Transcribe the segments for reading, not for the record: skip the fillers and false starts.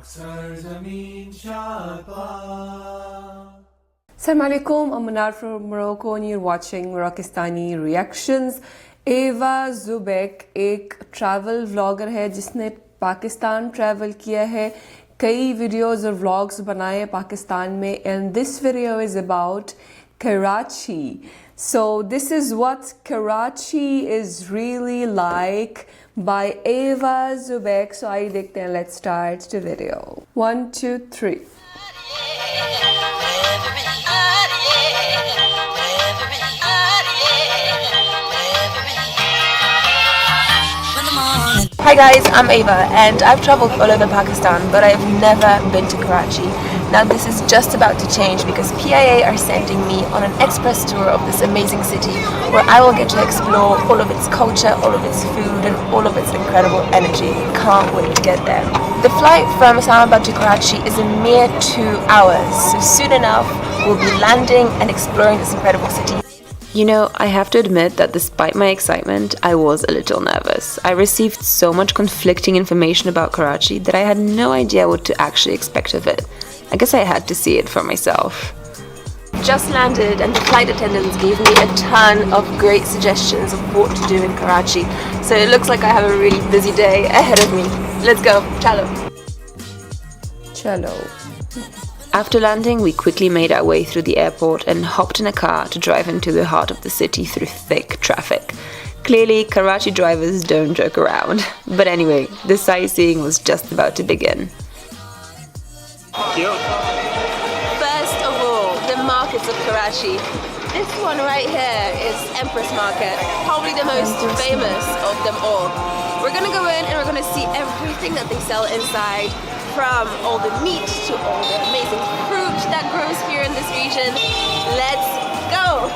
Assalamu alaikum, I'm Manar from Morocco and you're watching Moroccistani Reactions. Eva Zubek एक travel vlogger है जिसने Pakistan travel किया है, कई videos और vlogs बनाए हैं पाकिस्तान में, and this video is about Karachi. So this is what Karachi is really like by Eva Zubek. So आइए देखते हैं, let's start the video. 1, 2, 3. Hi guys, I'm Ava and I've travelled all over Pakistan but I've never been to Karachi. Now this is just about to change because PIA are sending me on an express tour of this amazing city where I will get to explore all of its culture, all of its food and all of its incredible energy. Can't wait to get there. The flight from Islamabad to Karachi is a mere 2 hours, so soon enough we'll be landing and exploring this incredible city. You know, I have to admit that despite my excitement, I was a little nervous. I received so much conflicting information about Karachi that I had no idea what to actually expect of it. I guess I had to see it for myself. Just landed and the flight attendants gave me a ton of great suggestions of what to do in Karachi. So it looks like I have a really busy day ahead of me. Let's go. Chalo. Chalo. After landing, we quickly made our way through the airport and hopped in a car to drive into the heart of the city through thick traffic. Clearly, Karachi drivers don't joke around. But anyway, the sightseeing was just about to begin. Cute. First of all, the markets of Karachi. This one right here is Empress Market, probably the most famous of them all. We're gonna go in and we're gonna see everything that they sell inside, from all the meat to all the amazing fruit that grows here in this region. Let's go!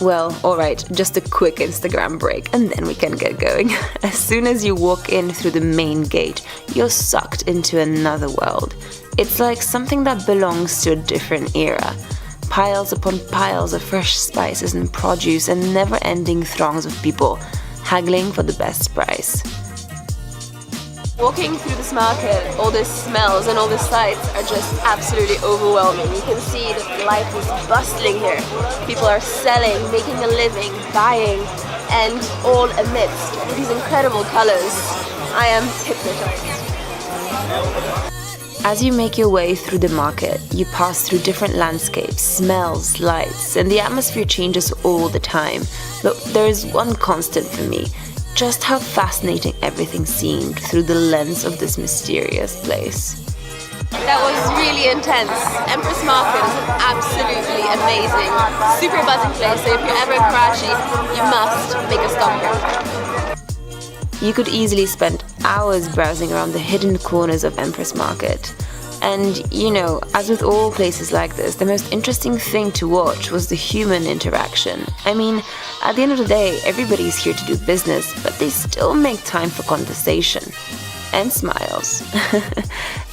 Well, alright, just a quick Instagram break and then we can get going. As soon as you walk in through the main gate, you're sucked into another world. It's like something that belongs to a different era. Piles upon piles of fresh spices and produce and never-ending throngs of people haggling for the best price. Walking through this market, all the smells and all the sights are just absolutely overwhelming. You can see that life is bustling here. People are selling, making a living, buying, and all amidst these incredible colors. I am hypnotized. As you make your way through the market, you pass through different landscapes, smells, lights, and the atmosphere changes all the time. But there is one constant for me. Just how fascinating everything seemed through the lens of this mysterious place. That was really intense. Empress Market is absolutely amazing. Super buzzing place, so if you're ever in Karachi, you must make a stop here. You could easily spend hours browsing around the hidden corners of Empress Market. And, you know, as with all places like this, the most interesting thing to watch was the human interaction. I mean, at the end of the day, everybody's here to do business, but they still make time for conversation. And smiles.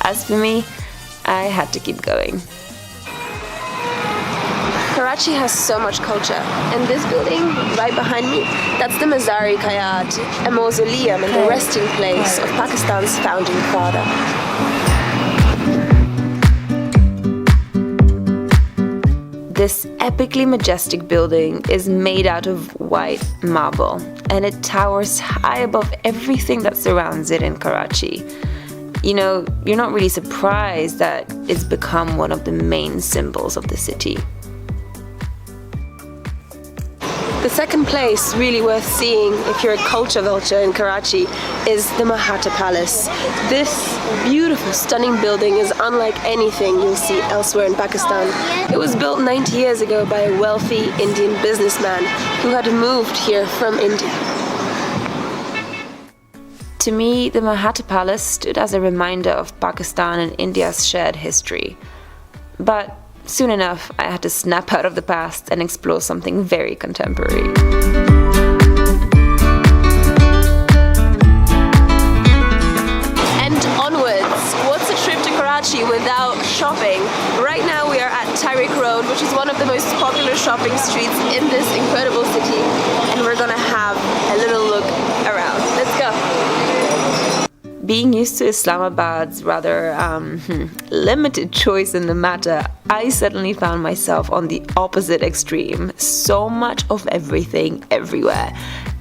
As for me, I had to keep going. Karachi has so much culture, and this building right behind me, that's the Mazar-e Hayat, a mausoleum and the resting place of Pakistan's founding father. This epically majestic building is made out of white marble, and it towers high above everything that surrounds it in Karachi. You know, you're not really surprised that it's become one of the main symbols of the city. The second place really worth seeing if you're a culture vulture in Karachi is the Mahatma Palace. This beautiful, stunning building is unlike anything you'll see elsewhere in Pakistan. It was built 90 years ago by a wealthy Indian businessman who had moved here from India. To me, the Mahatma Palace stood as a reminder of Pakistan and India's shared history. But soon enough, I had to snap out of the past and explore something very contemporary. And onwards, what's a trip to Karachi without shopping? Right now we are at Tariq Road, which is one of the most popular shopping streets in this incredible city, and we're gonna have a little look around. Let's go! being used to Islamabad's rather limited choice in the matter, I suddenly found myself on the opposite extreme. So much of everything everywhere.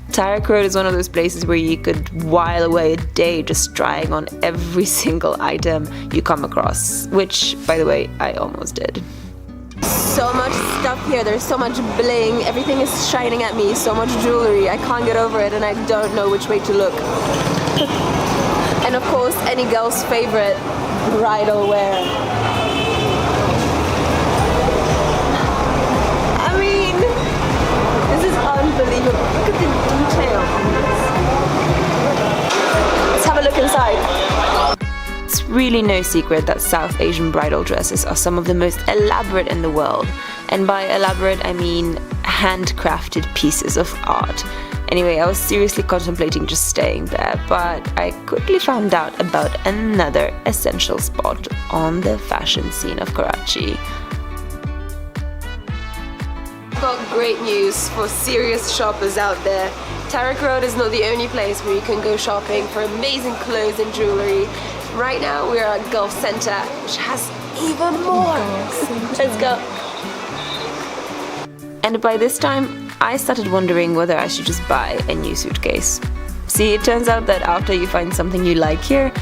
Tarak Road is one of those places where you could while away a day just trying on every single item you come across, which, by the way, I almost did. So much stuff here, there's so much bling, everything is shining at me, so much jewelry, I can't get over it and I don't know which way to look. And of course, any girl's favorite, bridal wear. I mean, this is unbelievable. Look at the detail on this. Let's have a look inside. It's really no secret that South Asian bridal dresses are some of the most elaborate in the world. And by elaborate, I mean handcrafted pieces of art. Anyway, I was seriously contemplating just staying there, but I quickly found out about another essential spot on the fashion scene of Karachi. I've got great news for serious shoppers out there. Tarak Road is not the only place where you can go shopping for amazing clothes and jewelry. Right now we're at Gulf Center, which has even more. Let's go. And by this time, I started wondering whether I should just buy a new suitcase. See, it turns out that after you find something you like here,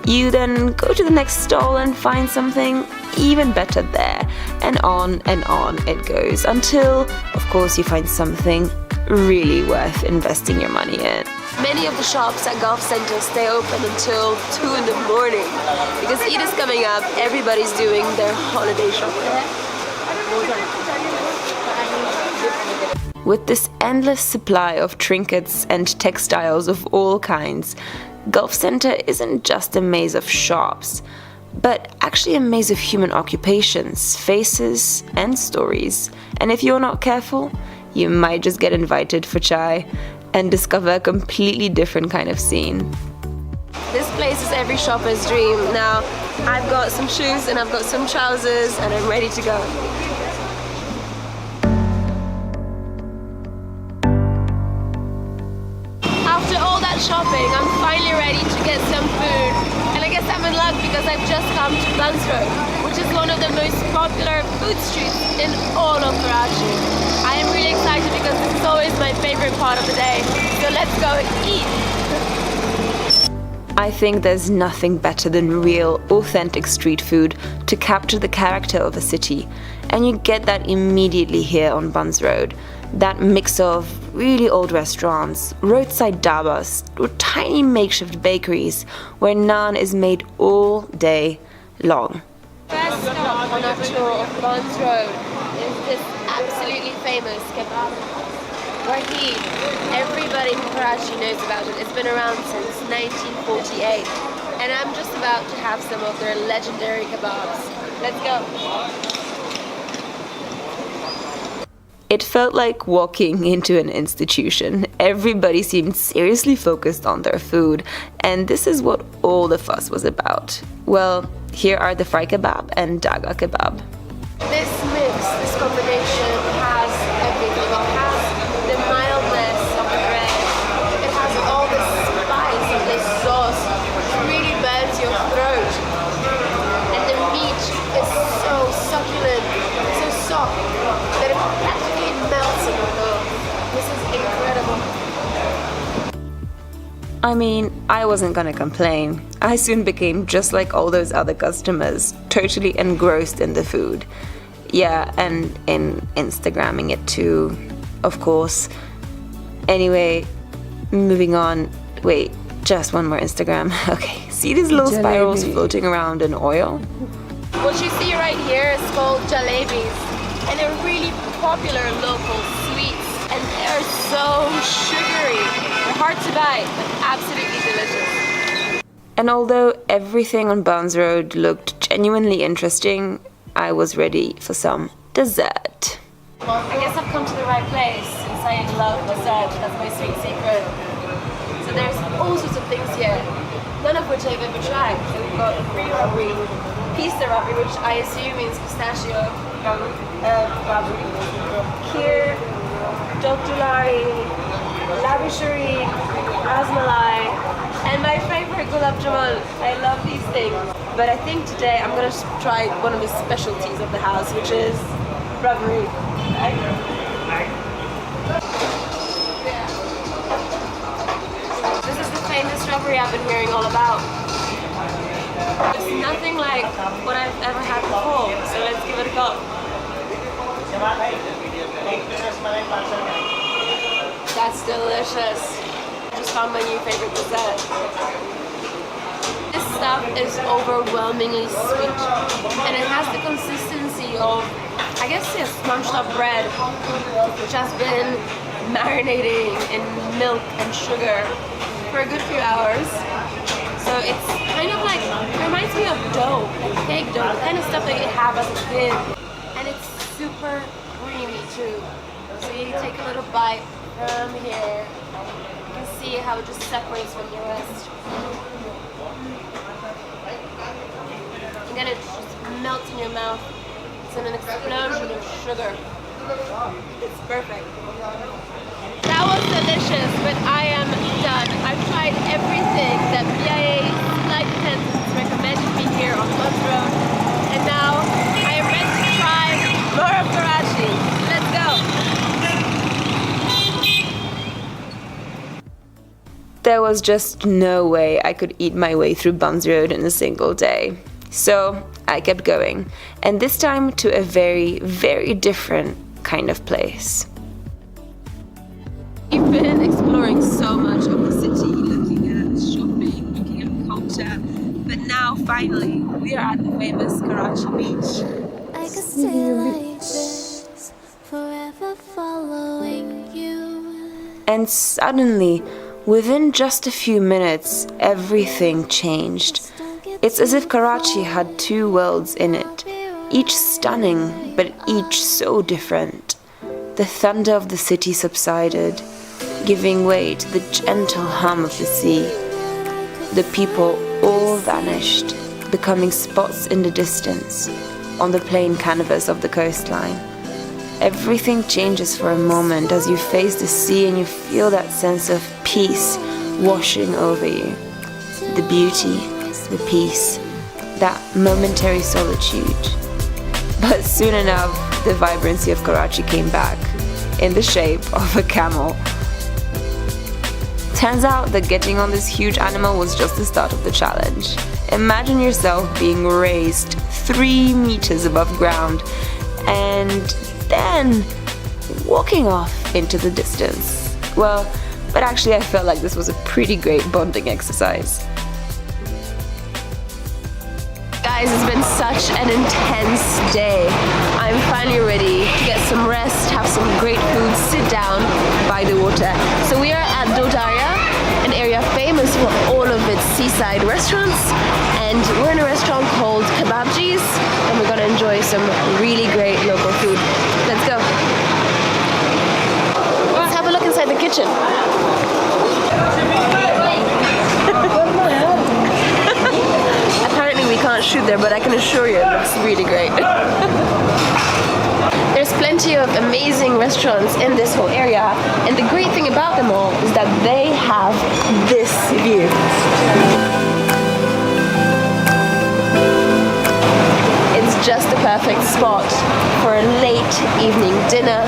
you then go to the next stall and find something even better there. And on it goes until, of course, you find something really worth investing your money in. Many of the shops at Gulf Center stay open until 2 in the morning because Eid is coming up, everybody's doing their holiday shopping. With this endless supply of trinkets and textiles of all kinds, Gulf Center isn't just a maze of shops, but actually a maze of human occupations, faces, and stories. And if you're not careful, you might just get invited for chai and discover a completely different kind of scene. This place is every shopper's dream. Now, I've got some shoes and I've got some trousers and I'm ready to go. After all that shopping, I'm finally ready to get some food. And I guess I'm in luck because I've just come to Buns Road, which is one of the most popular food streets in all of Karachi. I am really excited because this is always my favorite part of the day. So let's go eat. I think there's nothing better than real, authentic street food to capture the character of a city. And you get that immediately here on Buns Road. That mix of really old restaurants, roadside dhabas, or tiny makeshift bakeries where naan is made all day long. First stop on our tour of Buns Road is this absolutely famous kebab Wahid. Everybody in Karachi knows about it. It's been around since 1948. And I'm just about to have some of their legendary kebabs. Let's go. It felt like walking into an institution. Everybody seemed seriously focused on their food, and this is what all the fuss was about. Well, here are the fry kebab and daga kebab. This mix, this combination has everything. It has the mildness of the bread. It has all the spice of this sauce, which really burns your throat. And the meat is so succulent, so soft, that it practically melts in your mouth. This is incredible. I mean, I wasn't gonna complain. I soon became just like all those other customers, totally engrossed in the food. Yeah, and in Instagramming it too, of course. Anyway, moving on. Wait, just one more Instagram. Okay, see these little spirals floating around in oil? What you see right here is called jalebis, and they're really popular local sweets, and they're so sugary. They're hard to buy, but absolutely delicious. And although everything on Buns Road looked genuinely interesting, I was ready for some dessert. I guess I've come to the right place since I love dessert. That's my sweet secret. So there's all sorts of things here, none of which I've ever tried. So we've got free rabri, pista rabri, which I assume means pistachio rabri, kheer, dogdulari, labishari, rasmalai, And my favorite gulab jamun. I love these things. But I think today I'm gonna try one of the specialties of the house, which is rubbery. This is the famous rubbery I've been hearing all about. It's nothing like what I've ever had before, so let's give it a go. That's delicious. I just found my new favorite dessert. This stuff is overwhelmingly sweet, and it has the consistency of, I guess, smunched up bread, which has been marinating in milk and sugar for a good few hours. So it's kind of like, it reminds me of dough, like cake dough, the kind of stuff that you have as a kid. And it's super creamy too. So you take a little bite from here. You can see how it just separates from the rest. And then it just melts in your mouth. It's an explosion of sugar. It's perfect. That was delicious, but I am done. I've tried everything that PIA flight attendants recommended me here on Bus Road, and now I am ready to try more of Karachi. Let's go. There was just no way I could eat my way through Buns Road in a single day. So I kept going, and this time to a very, very different kind of place. We've been exploring so much of the city, looking at shopping, looking at culture, but now finally we are at the famous Karachi beach. I could stay like this, forever following you. And suddenly, within just a few minutes, everything changed. It's as if Karachi had two worlds in it, each stunning, but each so different. The thunder of the city subsided, giving way to the gentle hum of the sea. The people all vanished, becoming spots in the distance, on the plain canvas of the coastline. Everything changes for a moment as you face the sea and you feel that sense of peace washing over you. The beauty, the peace, that momentary solitude. But soon enough, the vibrancy of Karachi came back, in the shape of a camel. Turns out that getting on this huge animal was just the start of the challenge. Imagine yourself being raised 3 meters above ground and then walking off into the distance. Well, but actually I felt like this was a pretty great bonding exercise. Guys, it's been such an intense day. I'm finally ready to get some rest, have some great food, sit down by the water. So we are at Dodaria, an area famous for all of its seaside restaurants, and we're in a restaurant called Kebabji's, and we're gonna enjoy some really great local food. Let's go. Let's have a look inside the kitchen. Apparently we can't shoot there, but I can assure you it looks really great. There's plenty of amazing restaurants in this whole area, and the great thing about them all is that they have this view. It's just the perfect spot for a late evening dinner.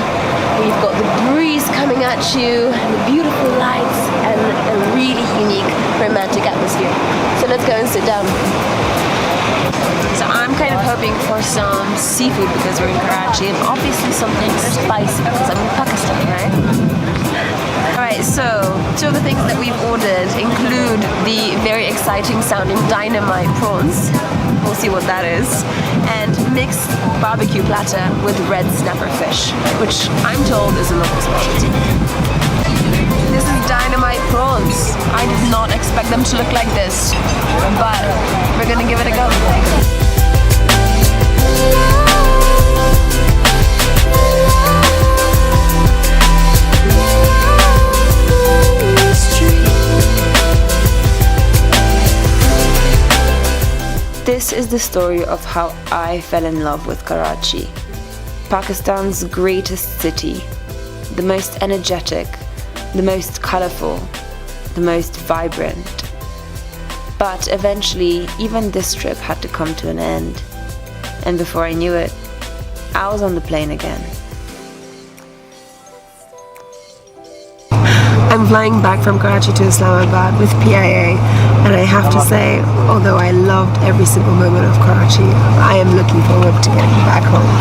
We've got the breeze coming at you, and the beautiful lights, and a really unique romantic atmosphere. So let's go and sit down. So I'm kind of hoping for some seafood because we're in Karachi, and obviously something spicy because I'm in Pakistan, right? Alright, so 2 of the things that we've ordered include the very exciting sounding dynamite prawns. We'll see what that is. And mixed barbecue platter with red snapper fish, which I'm told is a local specialty. This is dynamite prawns. I did not expect them to look like this, but we're gonna give it a go. This is the story of how I fell in love with Karachi, Pakistan's greatest city, the most energetic, the most colorful, the most vibrant, But eventually, even this trip had to come to an end. And before I knew it, I was on the plane again. I'm flying back from Karachi to Islamabad with PIA, and I have to say, although I loved every single moment of Karachi, I am looking forward to getting back home.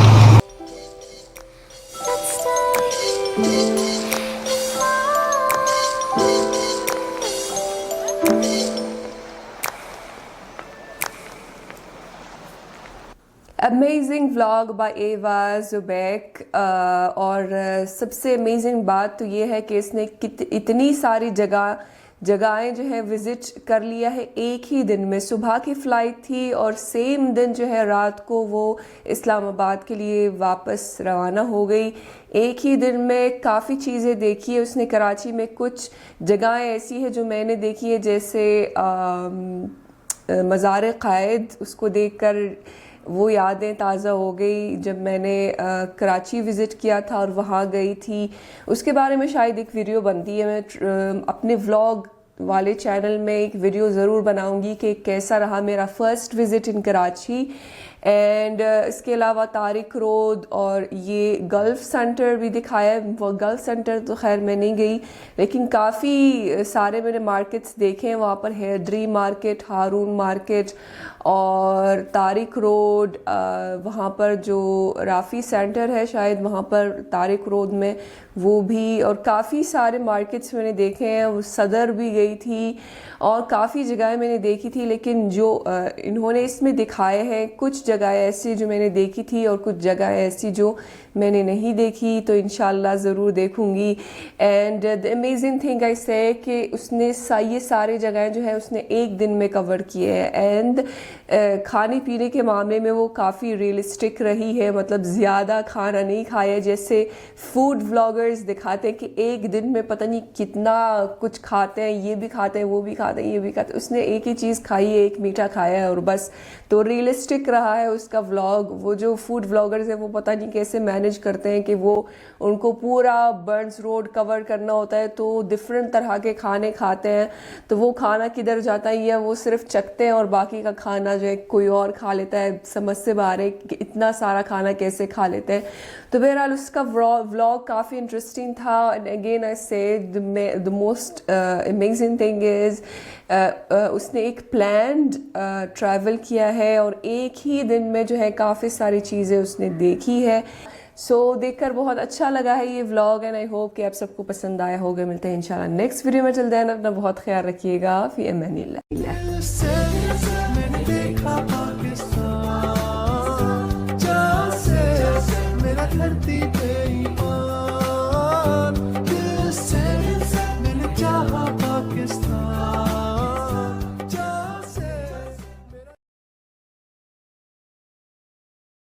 Amazing vlog by Ava जुबैक और सबसे amazing बात तो ये है कि इसने इतनी सारी जगहें जो है विज़िट कर लिया है एक ही दिन में। सुबह की फ़्लाइट थी और सेम दिन जो है रात को वो इस्लामाबाद के लिए वापस रवाना हो गई। एक ही दिन में काफ़ी चीज़ें देखी है उसने कराची में। कुछ जगहें ऐसी है जो मैंने देखी है, जैसे मज़ार क़ायद, उसको देखकर वो यादें ताज़ा हो गई जब मैंने कराची विज़िट किया था और वहाँ गई थी। उसके बारे में शायद एक वीडियो बनती है, मैं अपने व्लॉग वाले चैनल में एक वीडियो ज़रूर बनाऊंगी कि कैसा रहा मेरा first visit in Karachi. And इसके अलावा तारिक रोड और ये गल्फ़ सेंटर भी दिखाया है। वो गल्फ़ सेंटर तो खैर मैं नहीं गई, लेकिन काफ़ी सारे मैंने मार्केट्स देखे हैं वहाँ पर। हैदरी मार्केट, हारून मार्केट और तारिक रोड, वहाँ पर जो राफ़ी सेंटर है शायद वहाँ पर तारिक रोड में, वो भी। और काफ़ी सारे मार्केट्स मैंने देखे हैं। वो सदर भी गई थी और काफ़ी जगहें मैंने देखी थी, लेकिन जो इन्होंने इसमें दिखाए हैं, कुछ जगह ऐसी जो मैंने देखी थी और कुछ जगह ऐसी जो मैंने नहीं देखी, तो इंशाल्लाह ज़रूर देखूंगी। And the amazing thing I से कि उसने ये सारे जगहें जो है उसने एक दिन में कवर किए हैं। एंड खाने पीने के मामले में वो काफ़ी रियलिस्टिक रही है, मतलब ज़्यादा खाना नहीं खाया जैसे फूड व्लॉगर्स दिखाते हैं कि एक दिन में पता नहीं कितना कुछ खाते हैं, ये भी खाते हैं, वो भी खाते हैं, ये भी खाते हैं। उसने एक ही चीज़ खाई है, एक मीठा खाया है और बस। तो रियलिस्टिक रहा है उसका व्लॉग। वो जो फूड व्लॉगर्स हैं वो पता नहीं कैसे मैनेज करते हैं कि वो उनको पूरा बर्न्स रोड कवर करना होता है, तो डिफरेंट तरह के खाने खाते हैं। तो वो खाना किधर जाता है, या वो सिर्फ चखते हैं और बाकी का खाना जो है कोई और खा लेता है। समझ से बाहर है कि इतना सारा खाना कैसे खा लेते हैं। तो बहरहाल उसका व्लॉग काफ़ी इंटरेस्टिंग था। एंड अगेन आई से the most amazing thing is उसने एक प्लान्ड ट्रैवल किया है और एक ही दिन में जो है काफ़ी सारी चीज़ें उसने देखी है। सो देखकर बहुत अच्छा लगा है ये व्लॉग। एंड आई होप कि आप सबको पसंद आया होगा। मिलते हैं इंशाल्लाह नेक्स्ट वीडियो में। टिल देन अपना बहुत ख्याल रखिएगा। फी अमानिल्लाह। धरती पे